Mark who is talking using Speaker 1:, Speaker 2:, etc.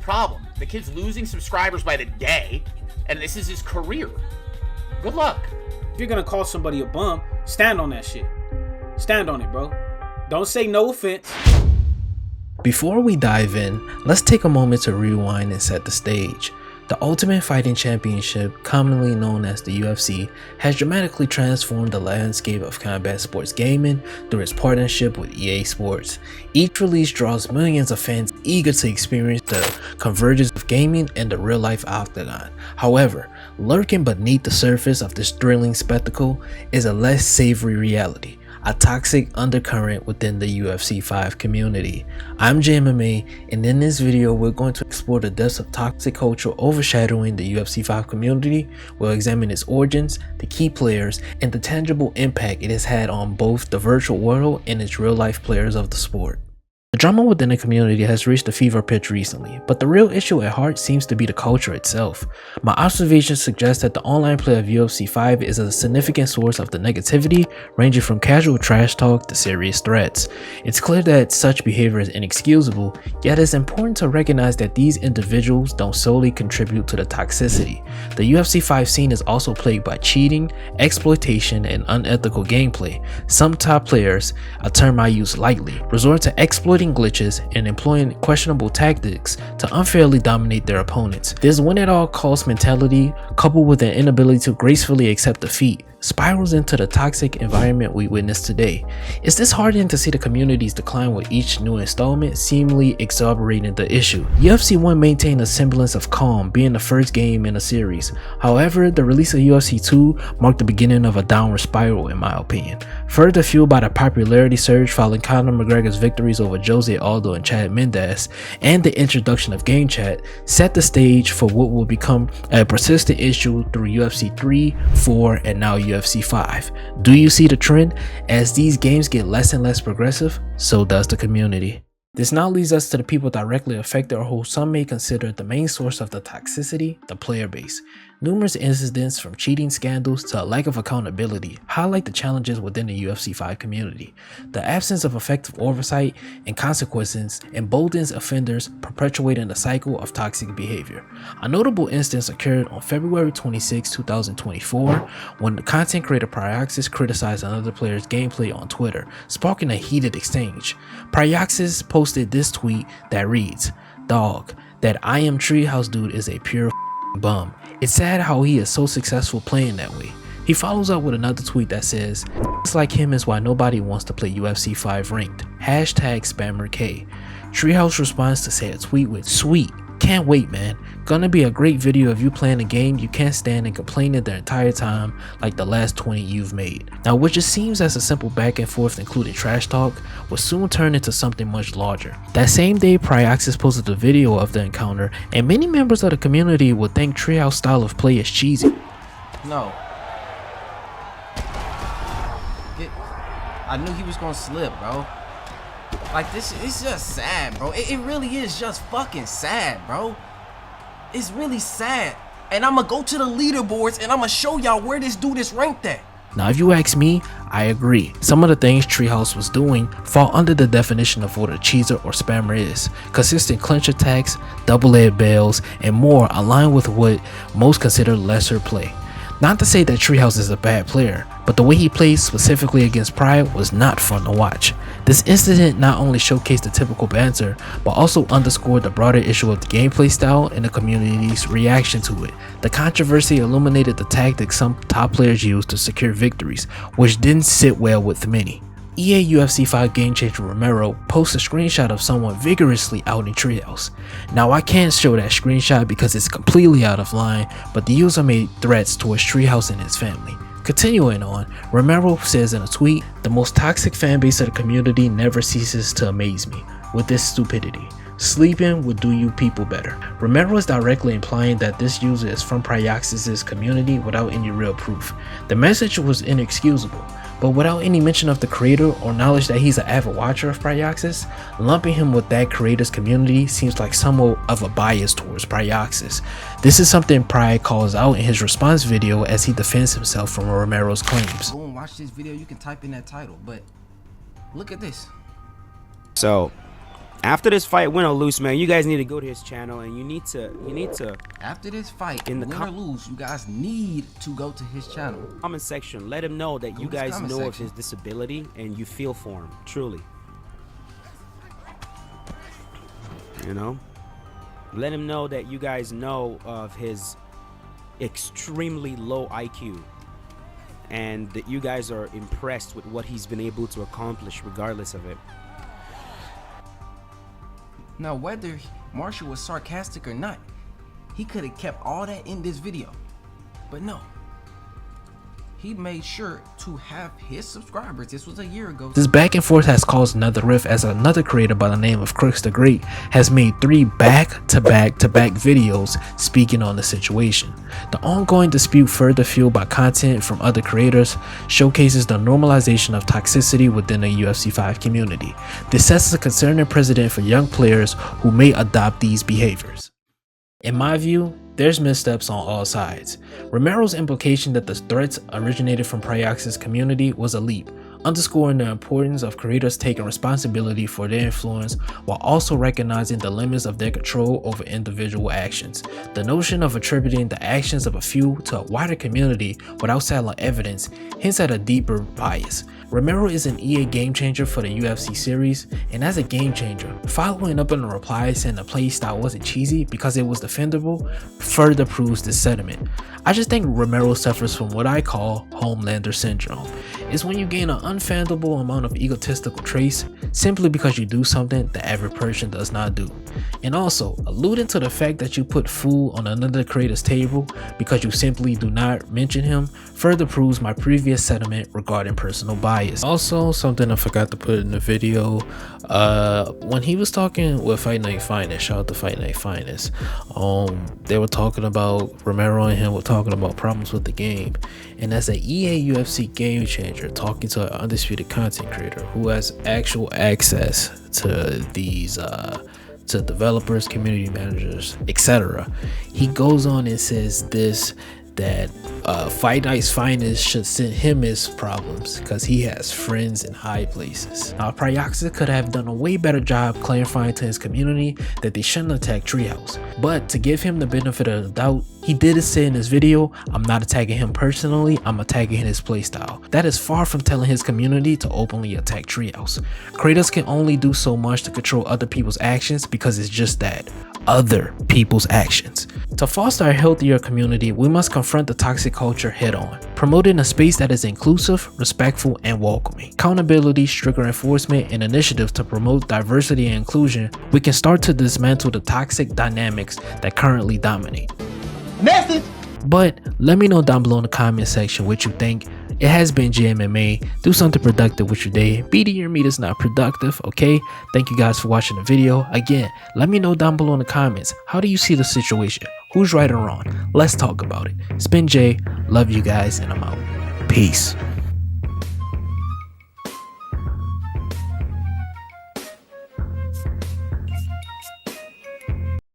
Speaker 1: problem. The kid's losing subscribers by the day, and this is his career. Good luck.
Speaker 2: If you're gonna call somebody a bum, stand on that shit. Stand on it, bro. Don't say no offense.
Speaker 3: Before we dive in, let's take a moment to rewind and set the stage. The Ultimate Fighting Championship, commonly known as the UFC, has dramatically transformed the landscape of combat sports gaming through its partnership with EA Sports. Each release draws millions of fans eager to experience the convergence of gaming and the real-life Octagon. However, lurking beneath the surface of this thrilling spectacle is a less savory reality, a toxic undercurrent within the UFC 5 community. I'm JMMA, and in this video we're going to explore the depths of toxic culture overshadowing the UFC 5 community. We'll examine its origins, the key players, and the tangible impact it has had on both the virtual world and its real life players of the sport. The drama within the community has reached a fever pitch recently, but the real issue at heart seems to be the culture itself. My observations suggest that the online play of UFC 5 is a significant source of the negativity, ranging from casual trash talk to serious threats. It's clear that such behavior is inexcusable, yet it's important to recognize that these individuals don't solely contribute to the toxicity. The UFC 5 scene is also plagued by cheating, exploitation, and unethical gameplay. Some top players, a term I use lightly, resort to exploiting glitches and employing questionable tactics to unfairly dominate their opponents. This win-at-all-cost mentality, coupled with an inability to gracefully accept defeat, spirals into the toxic environment we witness today. It's disheartening to see the community's decline with each new installment, seemingly exacerbating the issue. UFC 1 maintained a semblance of calm, being the first game in a series. However, the release of UFC 2 marked the beginning of a downward spiral in my opinion. Further fueled by the popularity surge following Conor McGregor's victories over Jose Aldo and Chad Mendes, and the introduction of game chat, set the stage for what will become a persistent issue through UFC 3, 4, and now UFC 5. Do you see the trend? As these games get less and less progressive, so does the community. This now leads us to the people directly affected, or who some may consider the main source of the toxicity, the player base. Numerous incidents from cheating scandals to a lack of accountability highlight the challenges within the UFC 5 community. The absence of effective oversight and consequences emboldens offenders, perpetuating the cycle of toxic behavior. A notable instance occurred on February 26, 2024, when the content creator Pryoxis criticized another player's gameplay on Twitter, sparking a heated exchange. Pryoxis posted this tweet that reads, "Dog, that I am Treehouse dude is a pure bum. It's sad how he is so successful playing that way." He follows up with another tweet that says, "It's like him is why nobody wants to play UFC 5 ranked. #SpammerK. Treehouse responds to say a tweet with, "Sweet. Can't wait, man. Gonna be a great video of you playing a game you can't stand and complaining the entire time like the last 20 you've made." Now, what just seems as a simple back and forth including trash talk will soon turn into something much larger. That same day, Pryoxis posted a video of the encounter, and many members of the community would think Treehouse style of play is cheesy.
Speaker 4: No. I knew he was gonna slip, bro. Like, this, it's just sad, bro. It really is just fucking sad, bro. It's really sad. And I'm gonna go to the leaderboards and I'm gonna show y'all where this dude is ranked at.
Speaker 3: Now, if you ask me, I agree. Some of the things Treehouse was doing fall under the definition of what a cheeser or spammer is. Consistent clinch attacks, double-edged bails, and more align with what most consider lesser play. Not to say that Treehouse is a bad player, but the way he played specifically against Pride was not fun to watch. This incident not only showcased the typical banter, but also underscored the broader issue of the gameplay style and the community's reaction to it. The controversy illuminated the tactics some top players used to secure victories, which didn't sit well with many. EA UFC 5 game changer Romero posts a screenshot of someone vigorously outing Treehouse. Now, I can't show that screenshot because it's completely out of line, but the user made threats towards Treehouse and his family. Continuing on, Romero says in a tweet, "The most toxic fan base of the community never ceases to amaze me with this stupidity. Sleeping would do you people better." Romero is directly implying that this user is from Pryoxis' community without any real proof. The message was inexcusable, but without any mention of the creator or knowledge that he's an avid watcher of Pryoxis, lumping him with that creator's community seems like somewhat of a bias towards Pryoxis. This is something Pry calls out in his response video as he defends himself from Romero's claims.
Speaker 4: Go and watch this video, you can type in that title, but look at this.
Speaker 5: So, After this fight, win or lose, man, you guys need to go to his channel and you need to
Speaker 4: After this fight,
Speaker 5: in the
Speaker 4: win or lose, you guys need to go to his channel.
Speaker 5: comment section, let him know that you guys know of his disability and you feel for him, truly. You know? Let him know that you guys know of his extremely low IQ and that you guys are impressed with what he's been able to accomplish regardless of it.
Speaker 4: Now, whether Marshall was sarcastic or not, he could have kept all that in this video. But no. He made sure to have his subscribers. This was a year ago.
Speaker 3: This back and forth has caused another rift as another creator by the name of Crooks the Great has made 3 back-to-back videos speaking on the situation. The ongoing dispute, further fueled by content from other creators, showcases the normalization of toxicity within the UFC 5 community. This sets a concerning precedent for young players who may adopt these behaviors. In my view, there's missteps on all sides. Romero's implication that the threats originated from Pryoxis community was a leap, underscoring the importance of creators taking responsibility for their influence while also recognizing the limits of their control over individual actions. The notion of attributing the actions of a few to a wider community without satellite evidence hints at a deeper bias. Romero is an EA game changer for the UFC series, and as a game changer, following up on the reply saying the play style wasn't cheesy because it was defendable further proves this sentiment. I just think Romero suffers from what I call Homelander syndrome. It's when you gain an unfathomable amount of egotistical traits simply because you do something the average person does not do. And also, alluding to the fact that you put food on another creator's table because you simply do not mention him further proves my previous sentiment regarding personal bias. Also, something I forgot to put in the video, when he was talking with Fight Night Finest, shout out to Fight Night Finest, they were talking about, Romero and him were talking about problems with the game, and as an EA UFC game changer talking to an undisputed content creator who has actual access to these to developers, community managers, etc., he goes on and says this, that Fight Night's Finest should send him his problems because he has friends in high places. Now, Pryoxis could have done a way better job clarifying to his community that they shouldn't attack Treehouse, but to give him the benefit of the doubt, he did say in his video, "I'm not attacking him personally, I'm attacking his playstyle." That is far from telling his community to openly attack Treehouse. Creators can only do so much to control other people's actions because it's just that, other people's actions. To foster a healthier community, we must confront the toxic culture head on, promoting a space that is inclusive, respectful, and welcoming. Accountability, stricter enforcement, and initiatives to promote diversity and inclusion, we can start to dismantle the toxic dynamics that currently dominate.
Speaker 6: Message!
Speaker 3: But let me know down below in the comment section what you think. It has been JMMA. Do something productive with your day. Beating your meat is not productive, okay? Thank you guys for watching the video. Again, let me know down below in the comments. How do you see the situation? Who's right or wrong? Let's talk about it. Spin J. Love you guys, and I'm out. Peace.